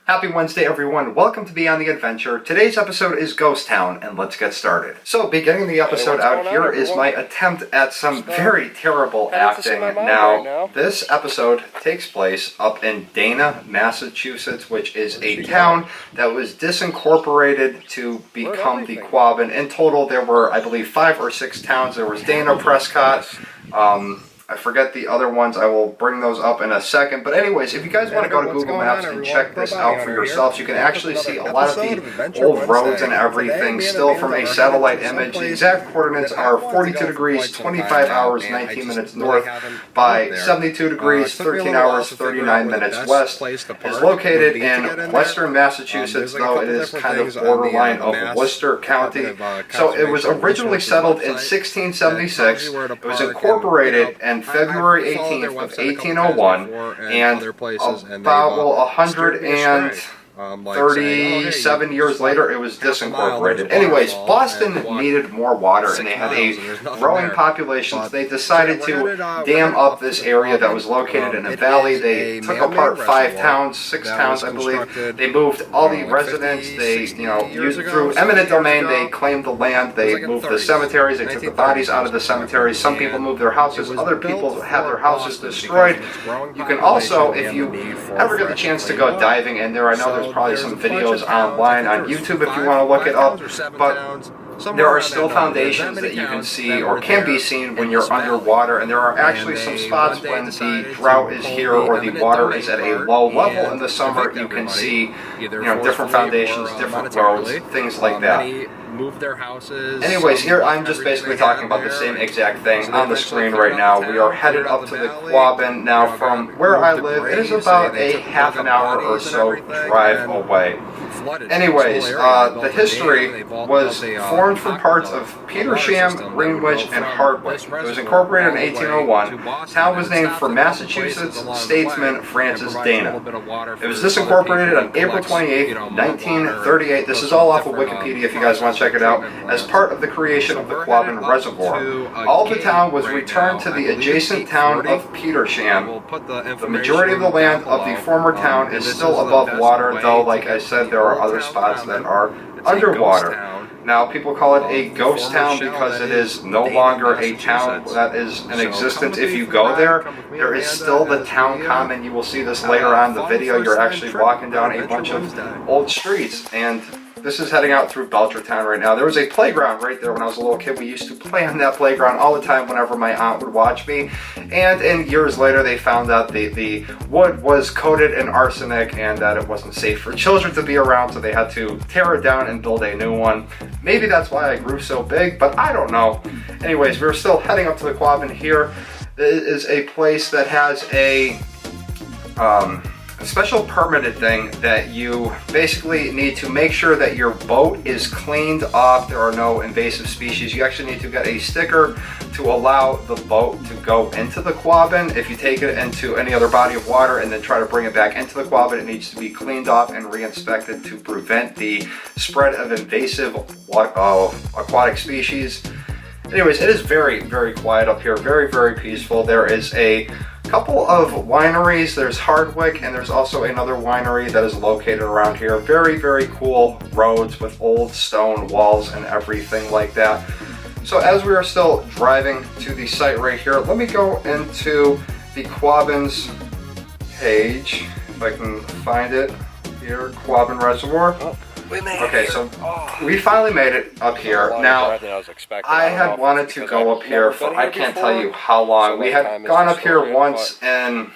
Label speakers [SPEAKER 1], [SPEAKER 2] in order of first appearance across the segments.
[SPEAKER 1] Happy Wednesday, everyone. Welcome to Beyond the Adventure. Today's episode is Ghost Town, and let's get started. So, beginning the episode out here is my attempt at some very terrible acting. Now, this episode takes place up in Dana, Massachusetts, which is a town that was disincorporated to become the Quabbin. In total, there were, I believe, 5 or 6 towns. There was Dana, Prescott, I forget the other ones. I will bring those up in a second. But anyways, if you guys want to go to Google Maps and check this out for yourselves, you can actually see a lot of the old roads and everything still from a satellite image. The exact coordinates are 42 degrees, 25 hours, 19 minutes north by 72 degrees, 13 hours, 39 minutes west. It is located in western Massachusetts, though it is kind of borderline of Worcester County. So it was originally settled in 1676. It was incorporated in February 18th of 1801, and about 137 years later, it was disincorporated. Anyways, Boston needed more water, and they had a growing population, so they decided to dam up this area that was located in a valley. They took apart 5 towns, 6 towns, I believe. They moved all the residents. They, used through eminent domain, they claimed the land. They moved the cemeteries. They took the bodies out of the cemeteries. Some people moved their houses. Other people had their houses destroyed. You can also, if you ever get the chance to go diving in there, I know there's probably some videos online on YouTube if you want to look it up, but there are still foundations that you can see or can be seen when you're underwater, and there are actually some spots when the drought is here or the water is at a low level in the summer. You can see different foundations, different roads, things like that.
[SPEAKER 2] Move their houses.
[SPEAKER 1] Anyways, here I'm just basically talking about the same exact thing on the screen right now. We are headed up to the Quabbin. Now, from where I live, it is about a half an hour or so drive away. Anyways, the history was formed from parts of Petersham, Greenwich, and Hardwick. It was incorporated in 1801. The town was named for Massachusetts statesman Francis Dana. It was disincorporated on April 28, 1938. This is all off of Wikipedia if you guys want to check it out. As part of the creation of the Quabbin Reservoir, all the town was returned to the adjacent town of Petersham. The majority of the land of the former town is still above water, though, like I said, there are other spots that are underwater. Now, people call it a ghost town because it is no longer a town that is in existence. If you go there, there is still the town common. You will see this later on in the video. You're actually walking down a bunch of old streets, and this is heading out through Belchertown right now. There was a playground right there when I was a little kid. We used to play on that playground all the time whenever my aunt would watch me. And years later, they found out the wood was coated in arsenic and that it wasn't safe for children to be around, so they had to tear it down and build a new one. Maybe that's why I grew so big, but I don't know. Anyways, we're still heading up to the Quabbin here. It is a place that has a special permitted thing that you basically need to make sure that your boat is cleaned off. There are no invasive species. You actually need to get a sticker to allow the boat to go into the Quabbin. If you take it into any other body of water and then try to bring it back into the Quabbin, it needs to be cleaned off and re-inspected to prevent the spread of invasive aquatic species. Anyways, it is very, very quiet up here. Very, very peaceful. There is a couple of wineries. There's Hardwick, and there's also another winery that is located around here. Very, very cool roads with old stone walls and everything like that. So as we are still driving to the site right here, let me go into the Quabbin's page, if I can find it here, Quabbin Reservoir. Okay, so we finally made it up here. Now, I had wanted to go up here for, I can't tell you how long. We had gone up here once in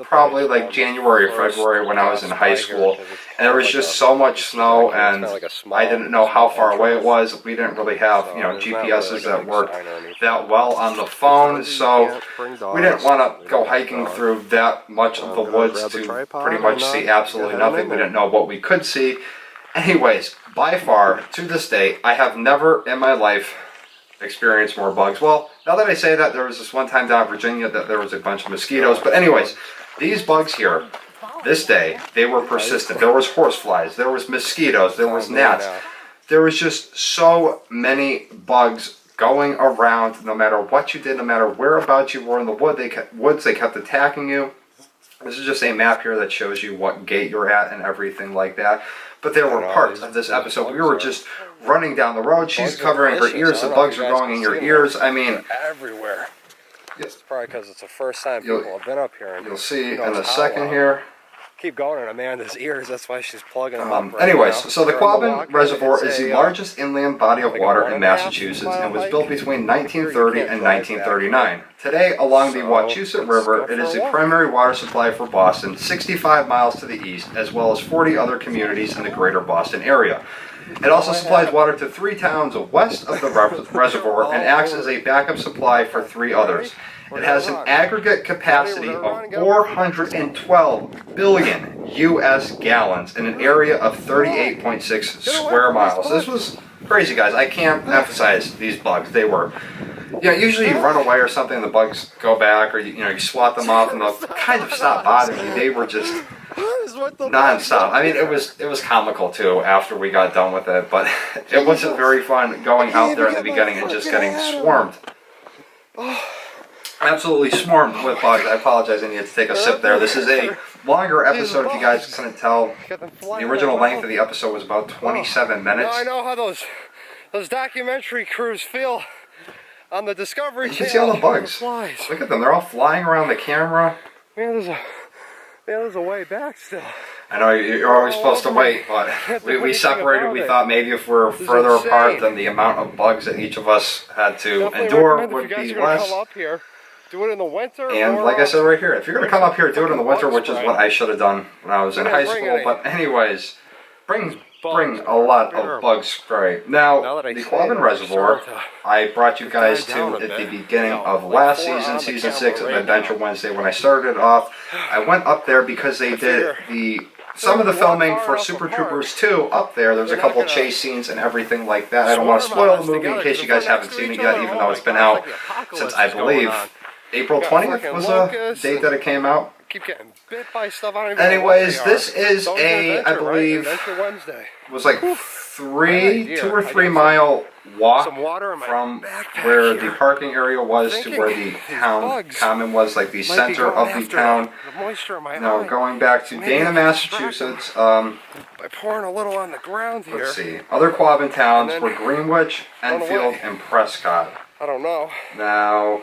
[SPEAKER 1] probably like January or February when I was in high school. And there was just so much snow, and I didn't know how far away it was. We didn't really have, GPSs that worked that well on the phone, so we didn't want to go hiking through that much of the woods to pretty much see absolutely nothing. We didn't know what we could see. Anyways, by far, to this day, I have never in my life experienced more bugs. Well, now that I say that, there was this one time down in Virginia that there was a bunch of mosquitoes. But anyways, these bugs here, this day, they were persistent. There was horseflies, there was mosquitoes, there was gnats. There was just so many bugs going around. No matter what you did, no matter whereabouts you were in the woods, they kept attacking you. This is just a map here that shows you what gate you're at and everything like that. But there were parts of this episode we were just running down the road. She's covering her ears. The bugs are going in your ears. I mean,
[SPEAKER 3] everywhere. It's probably because it's the first time people have been up here. And
[SPEAKER 1] you'll see in a second here.
[SPEAKER 3] Keep going in Amanda's ears. That's why she's plugging them up.
[SPEAKER 1] Anyways, so the Quabbin Reservoir is the largest inland body of water in Massachusetts and was built between 1930 and 1939. Today, along the Wachusett River, it is the primary water supply for Boston, 65 miles to the east, as well as 40 other communities in the greater Boston area. It also supplies water to 3 towns west of the reservoir and acts as a backup supply for 3 others. It has an aggregate capacity of 412 billion U.S. gallons in an area of 38.6 square miles. This was crazy, guys. I can't emphasize these bugs. They were, usually you run away or something and the bugs go back, or you swat them off and they'll kind of stop bothering you. They were just non-stop. I mean, it was comical too after we got done with it, but it wasn't very fun going out there in the beginning and just getting swarmed. Absolutely swarmed with bugs. I apologize, I needed to take a sip there. This is a longer episode, if you guys couldn't tell. The original length of the episode was about 27 minutes.
[SPEAKER 3] I know how those documentary crews feel on the Discovery Channel.
[SPEAKER 1] You can see all the bugs. Look at them, they're all flying around the camera.
[SPEAKER 3] Man, there's a way back still.
[SPEAKER 1] I know you're always supposed to wait, but we separated. We thought maybe if we're further apart, then the amount of bugs that each of us had to endure would be less.
[SPEAKER 3] Do it in the winter.
[SPEAKER 1] And like I said right here, if you're going to come up here, do it in the winter, which is what I should have done when I was in high school. But anyways, bring a lot of bug spray. Now, the Quabbin Reservoir, I brought you guys to at the beginning of last season, season 6 of Adventure Wednesday. When I started it off, I went up there because they did some of the filming for Super Troopers 2 up there. There's a couple chase scenes and everything like that. I don't want to spoil the movie in case you guys haven't seen it yet, even though it's been out since, I believe, April 20th was a date that it came out.
[SPEAKER 3] Keep getting bit by stuff.
[SPEAKER 1] Anyways, this is I believe, was like 2 or 3 mile walk from where the parking area was to where the town common was, like the center of the town. Now going back to Dana, Massachusetts.
[SPEAKER 3] By pouring a little on the ground here.
[SPEAKER 1] Let's see. Other Quabbin towns were Greenwich, Enfield, and Prescott.
[SPEAKER 3] I don't know.
[SPEAKER 1] Now,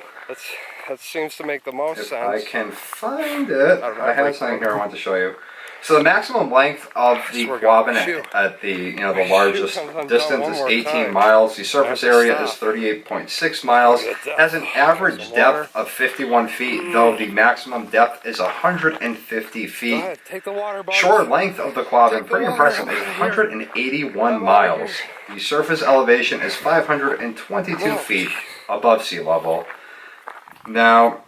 [SPEAKER 3] that seems to make the most sense.
[SPEAKER 1] I can find it. I have something here I want to show you. So the maximum length of the Quabbin at the the largest distance is 18 miles. The surface area is 38.6 miles. It has an average depth of 51 feet, though the maximum depth is 150 feet. Shore length of the Quabbin, pretty impressive, is 181 miles. The surface elevation is 522 feet above sea level. Now,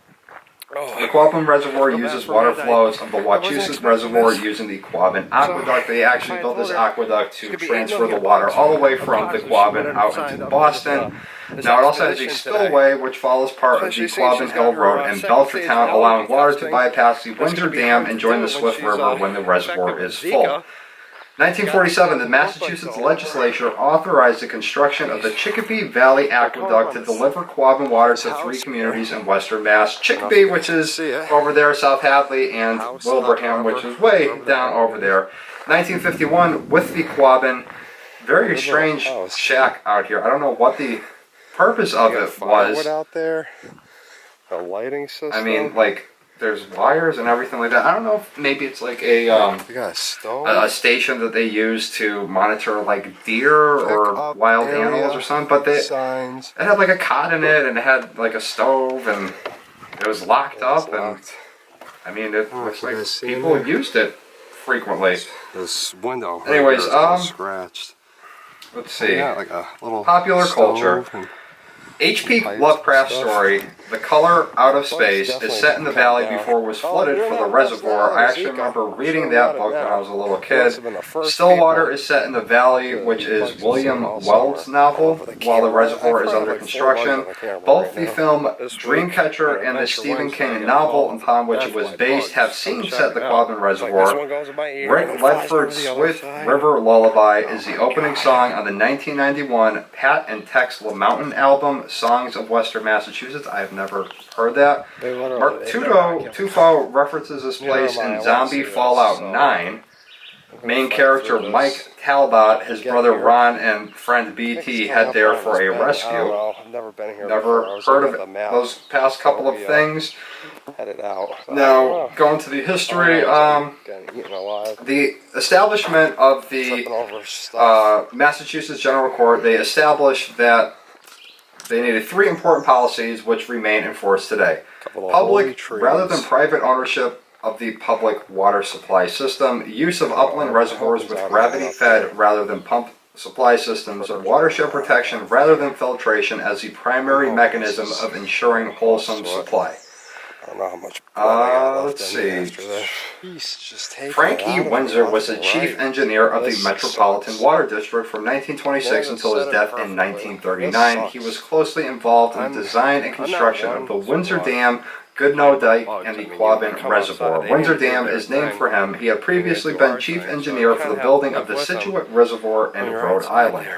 [SPEAKER 1] the Quabbin Reservoir uses water flows of the Wachusett Reservoir using the Quabbin Aqueduct. They actually built this aqueduct to transfer the water all the way from the Quabbin out into Boston. Now, it also has a spillway which follows part of the Quabbin Hill Road in Belchertown, allowing water to bypass the Windsor Dam and join the Swift River when the reservoir is full. 1947, the Massachusetts legislature authorized the construction of the Chicopee Valley Aqueduct to deliver Quabbin water to 3 communities in western Mass. Chicopee, which is over there, South Hadley, and Wilbraham, which is way down over there. 1951, with the Quabbin, very strange shack out here. I don't know what the purpose of it was.
[SPEAKER 3] Out there, a lighting system.
[SPEAKER 1] I mean, like, there's wires and everything like that. I don't know if maybe it's like a station that they use to monitor like deer or wild animals or something. But it had like a cot in it, and it had like a stove, and it was locked up. And I mean, it looks like people used it frequently.
[SPEAKER 3] This window.
[SPEAKER 1] Anyways,
[SPEAKER 3] scratched.
[SPEAKER 1] Let's see.
[SPEAKER 3] Yeah, like a little
[SPEAKER 1] popular culture. H.P. Lovecraft's story, The Color Out of Space, is set in the valley before it was flooded for the reservoir. I actually remember reading that book when I was a little kid. Stillwater is set in the valley, which is William Weld's novel, while the reservoir is under construction. Both the film Dreamcatcher and the Stephen King novel upon which it was based have scenes set in the Quabbin Reservoir. Rick Ledford's Swift River Lullaby is the opening song on the 1991 Pat and Tex LaMountain album, Songs of Western Massachusetts. I have never heard that. Mark Tufo references this place in Zombie Fallout 9. Main character Mike Talbot, his brother Ron, and friend BT head there for a rescue.
[SPEAKER 3] I've never been here.
[SPEAKER 1] Never heard of those past couple of things.
[SPEAKER 3] Headed out.
[SPEAKER 1] Now, going to the history, the establishment of the Massachusetts General Court, they established that they needed 3 important policies which remain in force today. Public rather than private ownership of the public water supply system, use of upland reservoirs with gravity-fed rather than pump supply systems, watershed protection rather than filtration as the primary mechanism of ensuring wholesome supply.
[SPEAKER 3] I don't know how much.
[SPEAKER 1] Let's see. Frank E. Windsor was the chief engineer of the Metropolitan Water District from 1926 until his death in 1939. He was closely involved in the design and construction of the Windsor Dam, Goodnoe Dike, and the Quabbin Reservoir. Windsor Dam is named for him. He had previously been chief engineer for the building of the Scituate Reservoir in Rhode Island.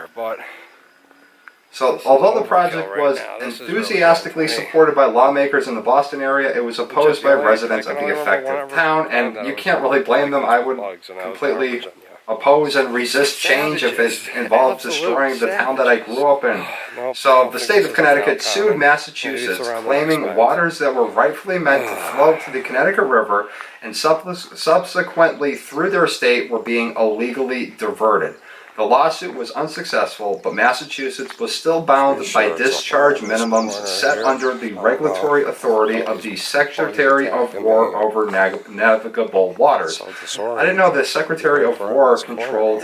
[SPEAKER 1] So, although the project was enthusiastically supported by lawmakers in the Boston area, it was opposed by residents of the affected town, and you can't really blame them. I would completely oppose and resist change if it involves destroying the town that I grew up in. So, the state of Connecticut sued Massachusetts, claiming waters that were rightfully meant to flow to the Connecticut River and subsequently through their state were being illegally diverted. The lawsuit was unsuccessful, but Massachusetts was still bound by discharge minimums set under the regulatory authority of the Secretary of War over navigable waters. I didn't know the Secretary of War controlled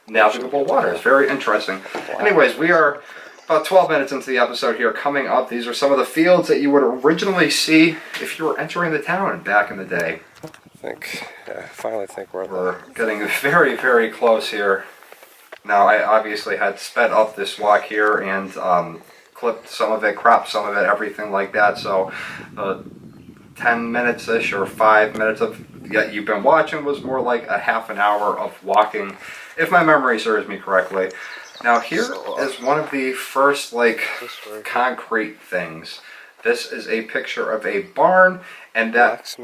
[SPEAKER 1] navigable waters. Very interesting. Anyways, we are about 12 minutes into the episode here. Coming up, these are some of the fields that you would originally see if you were entering the town back in the day.
[SPEAKER 3] I finally think
[SPEAKER 1] we're getting very, very close here. Now, I obviously had sped up this walk here and clipped some of it, cropped some of it, everything like that. So, 10 minutes-ish or 5 minutes of you've been watching was more like a half an hour of walking, if my memory serves me correctly. Now, here is one of the first, concrete things. This is a picture of a barn, and that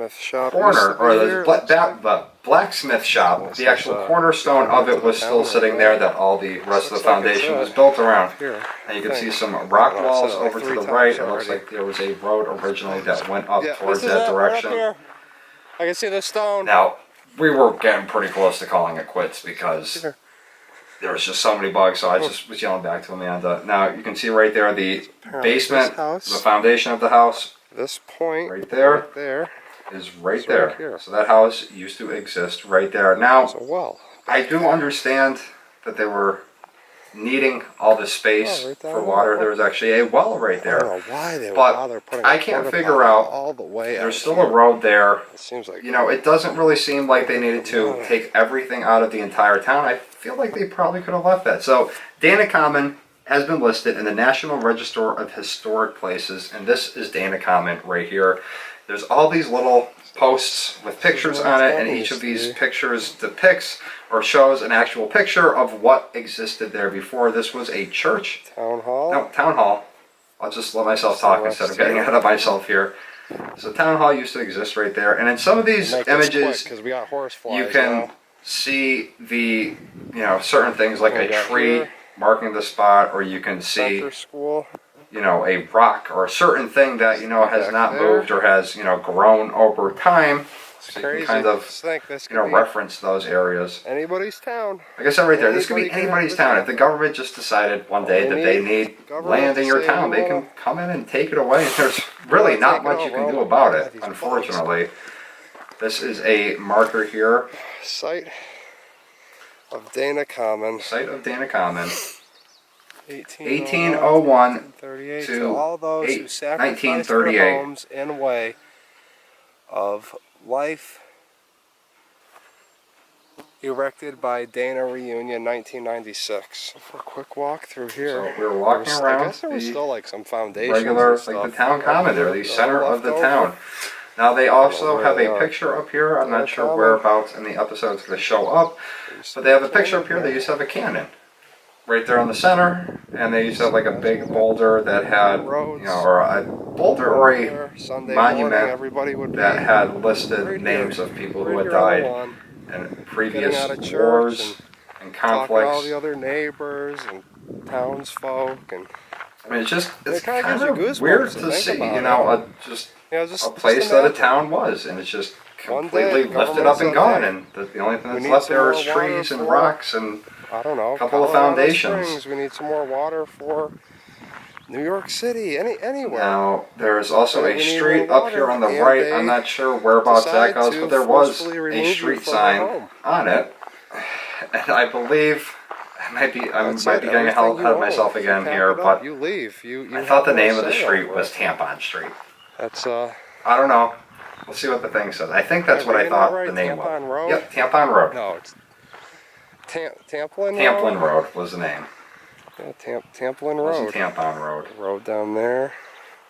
[SPEAKER 1] corner, or the blacksmith shop, the actual cornerstone of it was still sitting there that all the rest of the foundation was built around. And you can see some rock walls over to the right. It looks like there was a road originally that went up towards that direction.
[SPEAKER 3] I can see the stone.
[SPEAKER 1] Now, we were getting pretty close to calling it quits because there was just so many bugs, so I just was yelling back to Amanda. Now, you can see right there the basement, the foundation of the house.
[SPEAKER 3] This point
[SPEAKER 1] right there is right there. So that house used to exist right there. Now, I do understand that they were needing all this space for water. There was actually a well right there.
[SPEAKER 3] I don't know why they
[SPEAKER 1] but I can't figure out,
[SPEAKER 3] all the way
[SPEAKER 1] there's still a road there.
[SPEAKER 3] It seems like,
[SPEAKER 1] it doesn't really seem like they needed to take everything out of the entire town. I feel like they probably could have left that. So, Dana Common has been listed in the National Register of Historic Places, and this is Dana Common right here. There's all these little posts with pictures on it, and each of these pictures depicts or shows an actual picture of what existed there before. This was a church.
[SPEAKER 3] Town hall?
[SPEAKER 1] No, town hall. I'll just let myself talk instead of getting ahead of myself here. So town hall used to exist right there, and in some of these images, you can see the, certain things like a tree marking the spot, or you can see, a rock or a certain thing that, has not moved or has, grown over time. So you can kind of, reference those areas.
[SPEAKER 3] Anybody's town.
[SPEAKER 1] Like I said right there, this could be anybody's town. If the government just decided one day that they need land in your town, they can come in and take it away. There's really not much you can do about it, unfortunately. This is a marker here.
[SPEAKER 3] Site of Dana Common.
[SPEAKER 1] Site of Dana Common.
[SPEAKER 3] 1801 to all those who sacrificed their homes in way of life, erected by Dana Reunion 1996. For a quick walk through here.
[SPEAKER 1] So we were walking around.
[SPEAKER 3] I guess there was still some foundations.
[SPEAKER 1] Regular, the town common there, the center of the town. Now they also have a picture up here. I'm not sure whereabouts in the episode it's going to show up, but they have a picture up here. They used to have a cannon right there in the center, and they used to have like a big boulder that had, you know, or a boulder or a monument that had listed names of people who had died in previous wars and conflicts.
[SPEAKER 3] All the other neighbors and townsfolk, and
[SPEAKER 1] I mean, it's
[SPEAKER 3] kind
[SPEAKER 1] kind
[SPEAKER 3] of
[SPEAKER 1] of weird to see, you know, a place that a town was, and it's just completely lifted up and gone, and the only thing that's left there is trees and rocks and
[SPEAKER 3] I don't know,
[SPEAKER 1] a couple of foundations.
[SPEAKER 3] Springs. We need some more water for New York City, anywhere.
[SPEAKER 1] Now, there's also a street up here on the right. I'm not sure whereabouts that goes, but there was a street sign on it. And I believe, I might be getting ahead of myself again here, but
[SPEAKER 3] you leave.
[SPEAKER 1] I thought the name of the street was Tampon Street.
[SPEAKER 3] That's
[SPEAKER 1] I don't know. We'll see what the thing says. I think that's what I thought the name was.
[SPEAKER 3] Tampon Road?
[SPEAKER 1] Yep, Tampon Road.
[SPEAKER 3] No, it's Tamplin Road?
[SPEAKER 1] Tamplin Road was the name.
[SPEAKER 3] Yeah, Tamplin Road.
[SPEAKER 1] It wasn't Tampon Road.
[SPEAKER 3] Road down there.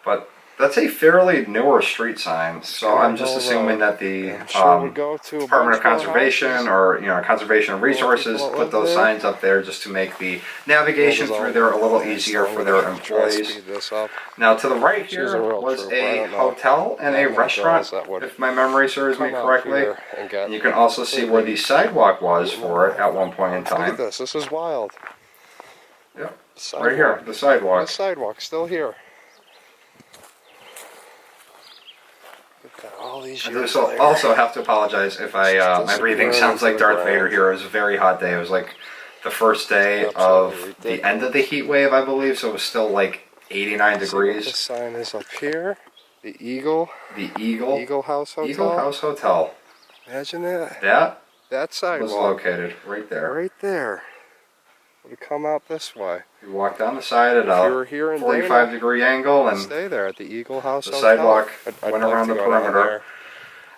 [SPEAKER 1] But that's a fairly newer street sign, so I'm just assuming that the Department of Conservation or, you know, Conservation of Resources put those signs up there just to make the navigation through there a little easier for their employees. Now, to the right here was a hotel and a restaurant, if my memory serves me correctly. And you can also see where the sidewalk was for it at one point in time.
[SPEAKER 3] Look at this. This is wild.
[SPEAKER 1] Yep. Right here, the sidewalk.
[SPEAKER 3] The sidewalk, still here. All these years
[SPEAKER 1] I also have to apologize if my breathing sounds like Darth Vader here. It was a very hot day. It was like the first day of the end of the heat wave, I believe, so it was still like 89 degrees.
[SPEAKER 3] The sign is up here. The Eagle.
[SPEAKER 1] The Eagle.
[SPEAKER 3] Eagle House Hotel.
[SPEAKER 1] Eagle House Hotel.
[SPEAKER 3] Imagine that.
[SPEAKER 1] That
[SPEAKER 3] sidewalk
[SPEAKER 1] was located right there.
[SPEAKER 3] Right there. Would come out this way.
[SPEAKER 1] You walk down the side at a 45-degree angle and
[SPEAKER 3] stay there at the Eagle House
[SPEAKER 1] Hotel. The sidewalk went around the perimeter.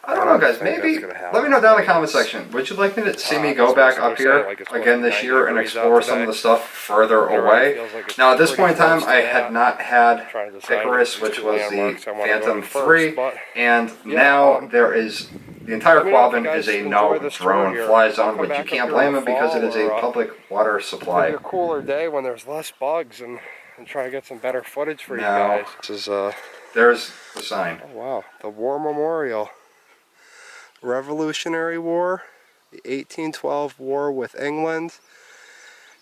[SPEAKER 1] I don't know, guys. Maybe let me know down in the comment section. Would you like me to see me go back up here again this year and explore some of the stuff further away? Now, at this point in time, I had not had Icarus, which was the Phantom 3, and now there is the entire Quabbin is a no drone fly zone, which you can't blame them because it is a public water supply.
[SPEAKER 3] Maybe a cooler day when there's less bugs and try to get some better footage for you guys. This is
[SPEAKER 1] there's the sign.
[SPEAKER 3] Oh wow, the War Memorial. Revolutionary War, the 1812 War with England,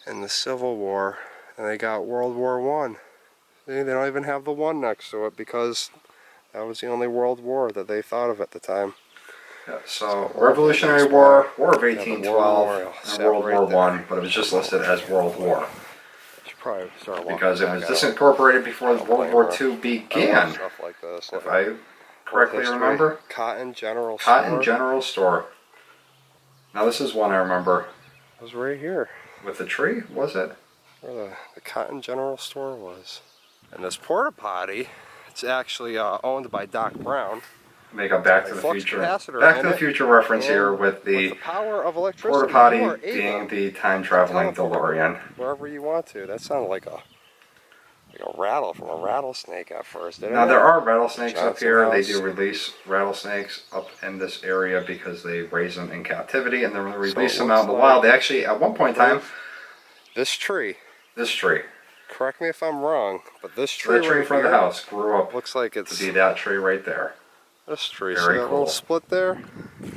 [SPEAKER 3] and the Civil War. And they got World War I. They don't even have the 1 next to it because that was the only world war that they thought of at the time.
[SPEAKER 1] Yeah, so Revolutionary War, War of 1812, and World War I, but it was just listed as World War. Because it was disincorporated before World War II began,
[SPEAKER 3] stuff like this.
[SPEAKER 1] if I correctly remember.
[SPEAKER 3] Cotton General
[SPEAKER 1] Store. Now this is one I remember.
[SPEAKER 3] It was right here.
[SPEAKER 1] With the tree, was it?
[SPEAKER 3] Where the Cotton General Store was. And this porta potty, it's actually owned by Doc Brown.
[SPEAKER 1] Make a Back to the Future reference here with the
[SPEAKER 3] power of electricity,
[SPEAKER 1] porta potty being the time-traveling DeLorean.
[SPEAKER 3] Wherever you want to. That sounded like a rattle from a rattlesnake at first.
[SPEAKER 1] Now there are rattlesnakes up here. They do release rattlesnakes up in this area because they raise them in captivity and then release them out in the wild. They actually, at one point in time,
[SPEAKER 3] this tree.
[SPEAKER 1] Correct
[SPEAKER 3] me if I'm wrong, but this tree.
[SPEAKER 1] The tree in front of the house grew up.
[SPEAKER 3] Looks like it's
[SPEAKER 1] to be that tree right there.
[SPEAKER 3] This tree.
[SPEAKER 1] Very
[SPEAKER 3] cool. Little split there.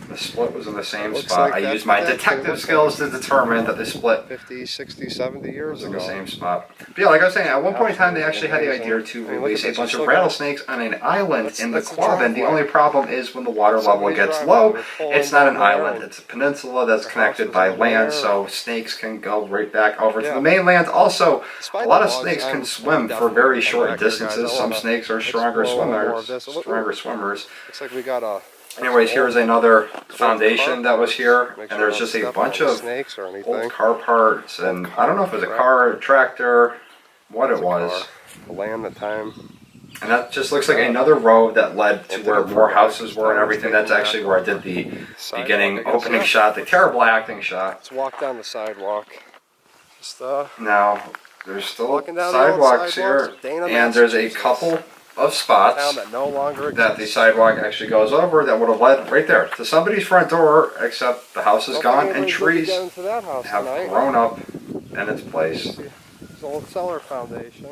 [SPEAKER 1] The split was in the same spot. I used my detective skills to determine that the split
[SPEAKER 3] 50, 60, 70 years ago.
[SPEAKER 1] In the same spot. But yeah, like I was saying, at one point in time, they actually had the idea to release a bunch of rattlesnakes on an island in the Quabbin. The only problem is when the water level gets low, it's not an island. It's a peninsula that's connected by land, so snakes can go right back over to the mainland. Also, a lot of snakes can swim for very short distances. Some snakes are stronger swimmers.
[SPEAKER 3] Looks like we got a...
[SPEAKER 1] Anyways, here's another foundation that was here, and there's just a bunch of old car parts, and I don't know if it was a car, a tractor, what it was.
[SPEAKER 3] The land, the time.
[SPEAKER 1] And that just looks like another road that led to where more houses were and everything. That's actually where I did the beginning opening shot, the terrible acting shot.
[SPEAKER 3] Let's walk down the sidewalk. Just,
[SPEAKER 1] now, there's still sidewalks here, and there's a couple of spots that the sidewalk actually goes over that would have led right there to somebody's front door, except the house is gone and trees have grown up in its place.
[SPEAKER 3] It's old cellar foundation.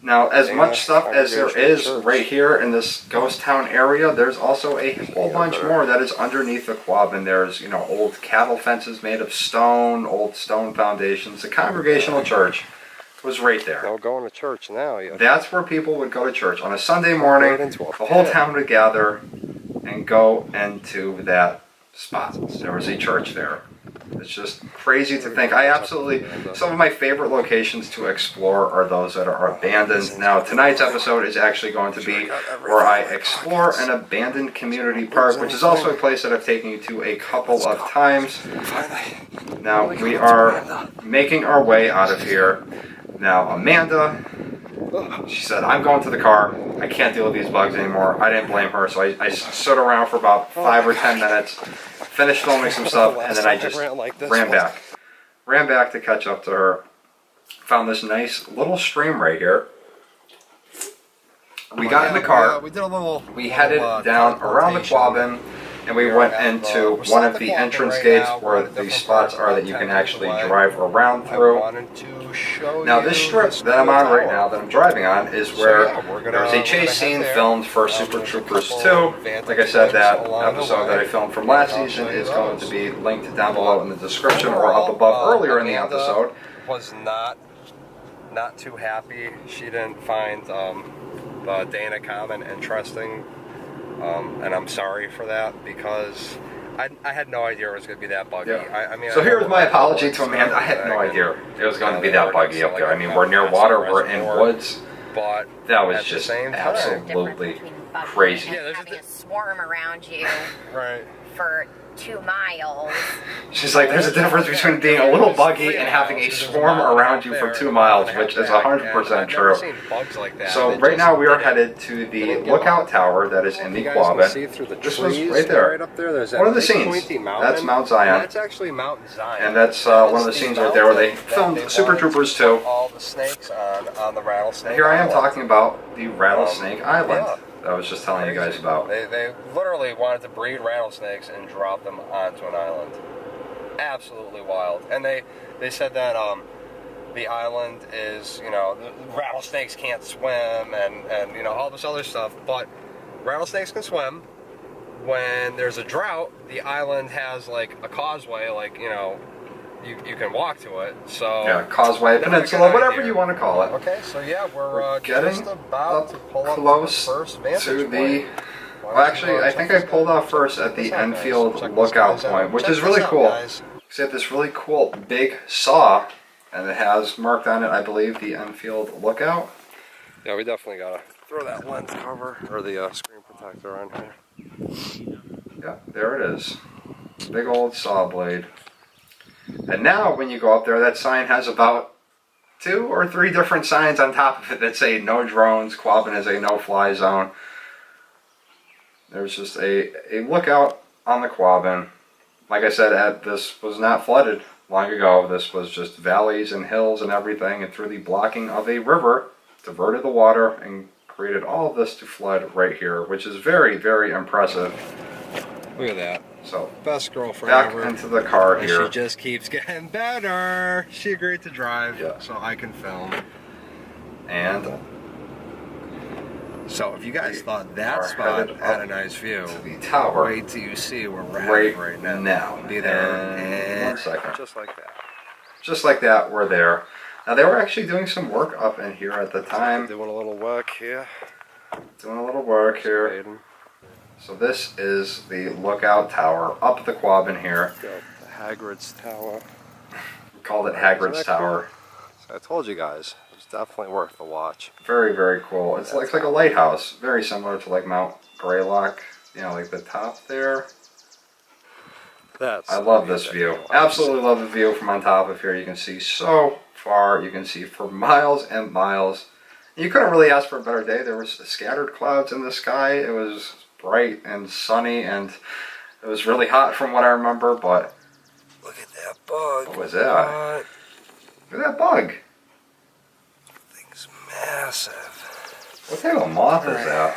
[SPEAKER 1] Now, as
[SPEAKER 3] And
[SPEAKER 1] much stuff as there
[SPEAKER 3] congregational
[SPEAKER 1] is
[SPEAKER 3] church.
[SPEAKER 1] right here in this ghost town area, there's also a whole bunch more that is underneath the Quabbin. There's, you know, old cattle fences made of stone, old stone foundations. The Congregational Church was right there.
[SPEAKER 3] No going to church now.
[SPEAKER 1] That's where people would go to church. On a Sunday morning, the whole town would gather and go into that spot. There was a church there. It's just crazy to think. Some of my favorite locations to explore are those that are abandoned. Now, tonight's episode is actually going to be where I explore an abandoned community park, which is also a place that I've taken you to a couple of times. Now, we are making our way out of here. Now, Amanda, she said, I'm going to the car. I can't deal with these bugs anymore. I didn't blame her, so I stood around for about 5 or 10 minutes, finished filming some stuff, and then I just ran back. Ran back to catch up to her. Found this nice little stream right here. We got in the car.
[SPEAKER 2] We did a little.
[SPEAKER 1] We headed down around the Quabbin, and we went into one of the entrance gates where the spots are that you can actually drive around through. Now, this strip that I'm on right now, that I'm driving on, is where there was a chase scene filmed for Super Troopers 2. Like I said, that episode that I filmed from last season is going to be linked down below in the description or up above earlier in the episode.
[SPEAKER 3] Was not too happy. She didn't find the Dana comment interesting, and I'm sorry for that because I had no idea it was going to be that buggy.
[SPEAKER 1] Yeah.
[SPEAKER 3] I mean,
[SPEAKER 1] so here's my apology to Amanda. I had no idea it was going to be that buggy up there. I mean, we're near water, we're in woods,
[SPEAKER 3] but
[SPEAKER 1] that was just absolutely crazy.
[SPEAKER 4] Yeah, having a swarm around you
[SPEAKER 3] Right.
[SPEAKER 4] for 2 miles.
[SPEAKER 1] She's like, there's a difference between being a little buggy and having a swarm around you for 2 miles, which is 100% true. So right now we are headed to the lookout tower that is in the Quabbin. This was right there. One of the scenes. That's Mount Zion.
[SPEAKER 3] That's actually Mount Zion.
[SPEAKER 1] And that's one of the scenes right there where they filmed Super Troopers 2.
[SPEAKER 3] All the snakes on the rattlesnake.
[SPEAKER 1] And here I am talking about the Rattlesnake Island that I was just telling you guys about.
[SPEAKER 3] They literally wanted to breed rattlesnakes and drop them onto an island. Absolutely wild. And they said that the island is, you know, the rattlesnakes can't swim and you know, all this other stuff, but rattlesnakes can swim. When there's a drought, the island has like a causeway, like, you know, you can walk to it. So
[SPEAKER 1] yeah, causeway, peninsula, whatever you want to call it.
[SPEAKER 3] Okay, so yeah, we're
[SPEAKER 1] getting
[SPEAKER 3] just about to pull up
[SPEAKER 1] close
[SPEAKER 3] to the first vantage
[SPEAKER 1] to the.
[SPEAKER 3] point.
[SPEAKER 1] Well, actually, I think I pulled off first at the Enfield lookout point, which is really cool. Because they have this really cool big saw, and it has marked on it, I believe, the Enfield lookout.
[SPEAKER 3] Yeah, we definitely gotta throw that lens cover or the screen protector on here.
[SPEAKER 1] Yeah, there it is. Big old saw blade. And now, when you go up there, that sign has about 2 or 3 different signs on top of it that say no drones. Quabbin is a no-fly zone. There's just a lookout on the Quabbin. Like I said, this was not flooded long ago. This was just valleys and hills and everything, and through the blocking of a river, diverted the water and created all of this to flood right here, which is very, very impressive.
[SPEAKER 3] Look at that.
[SPEAKER 1] So,
[SPEAKER 3] best girlfriend
[SPEAKER 1] back
[SPEAKER 3] ever.
[SPEAKER 1] into the car
[SPEAKER 3] And
[SPEAKER 1] here.
[SPEAKER 3] she just keeps getting better. She agreed to drive,
[SPEAKER 1] Yeah.
[SPEAKER 3] so I can film.
[SPEAKER 1] And
[SPEAKER 3] so if you guys thought that
[SPEAKER 1] are
[SPEAKER 3] spot
[SPEAKER 1] headed
[SPEAKER 3] had a
[SPEAKER 1] up
[SPEAKER 3] nice view,
[SPEAKER 1] to the tower
[SPEAKER 3] wait till you see where we're
[SPEAKER 1] right,
[SPEAKER 3] at right now.
[SPEAKER 1] now.
[SPEAKER 3] Be there
[SPEAKER 1] In 1 second.
[SPEAKER 3] just like that.
[SPEAKER 1] Just like that, we're there. Now, they were actually doing some work up in here at the time.
[SPEAKER 3] Doing a little work here.
[SPEAKER 1] Doing a little work here. So this is the lookout tower up the Quabbin here.
[SPEAKER 3] The Hagrid's Tower.
[SPEAKER 1] We called it Hagrid's Tower.
[SPEAKER 3] So I told you guys, it's definitely worth the watch.
[SPEAKER 1] Very, very cool. It's like a lighthouse. Very similar to like Mount Greylock. You know, like the top there. I love this view. Absolutely love the view from on top of here. You can see so far. You can see for miles and miles. You couldn't really ask for a better day. There was scattered clouds in the sky. It was bright and sunny, and it was really hot from what I remember, but
[SPEAKER 3] Look at that bug.
[SPEAKER 1] what was that? Look at that bug.
[SPEAKER 3] Thing's massive.
[SPEAKER 1] What type of moth is that?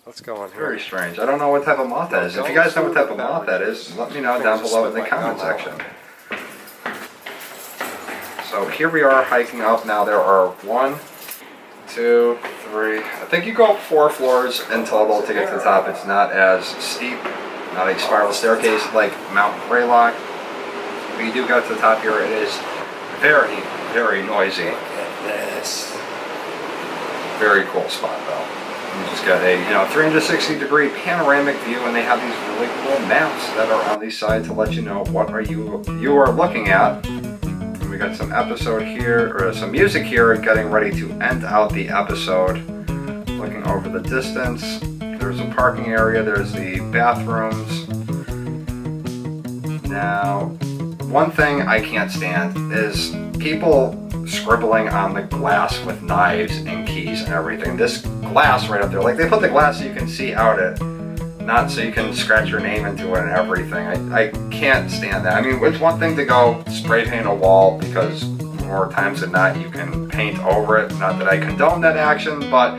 [SPEAKER 3] Let's go on here.
[SPEAKER 1] Very strange. I don't know what type of moth that is. If you guys know what type of moth that is, let me know down below in the comment section. So here we are hiking up. Now there are 1, 2, 3, I think you go up 4 floors in total to get to the top. It's not as steep, not a spiral staircase like Mount Greylock. But you do get to the top here. It is very, very noisy.
[SPEAKER 3] Look at this.
[SPEAKER 1] Very cool spot though. You just got a 360-degree panoramic view, and they have these really cool maps that are on the side to let you know what you are looking at. And we got some episode here, or some music here, getting ready to end out the episode. Looking over the distance, there's a parking area, there's the bathrooms. Now, one thing I can't stand is people scribbling on the glass with knives and keys and everything. This glass right up there, like they put the glass so you can see out it, not so you can scratch your name into it and everything. I can't stand that. I mean, it's one thing to go spray paint a wall, because more times than not you can paint over it. Not that I condone that action, but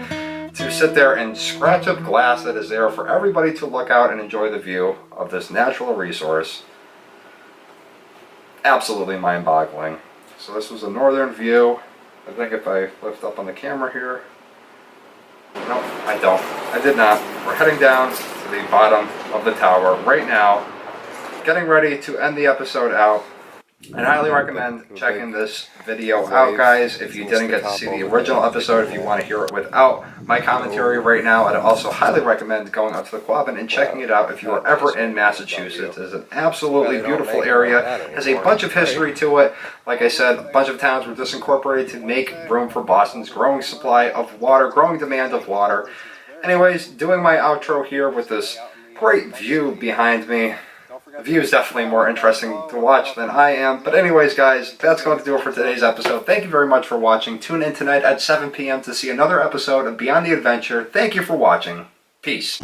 [SPEAKER 1] to sit there and scratch up glass that is there for everybody to look out and enjoy the view of this natural resource, absolutely mind-boggling. So this was a northern view. I think if I lift up on the camera here, no, I don't. I did not. We're heading down to the bottom of the tower right now, getting ready to end the episode out. I highly recommend checking this video out, guys. If you didn't get to see the original episode, if you want to hear it without my commentary right now, I'd also highly recommend going up to the Quabbin and checking it out if you are ever in Massachusetts. It's an absolutely beautiful area. Has a bunch of history to it. Like I said, a bunch of towns were disincorporated to make room for Boston's growing supply of water, growing demand of water. Anyways, doing my outro here with this great view behind me. The view is definitely more interesting to watch than I am. But anyways, guys, that's going to do it for today's episode. Thank you very much for watching. Tune in tonight at 7 p.m. to see another episode of Beyond the Adventure. Thank you for watching. Peace.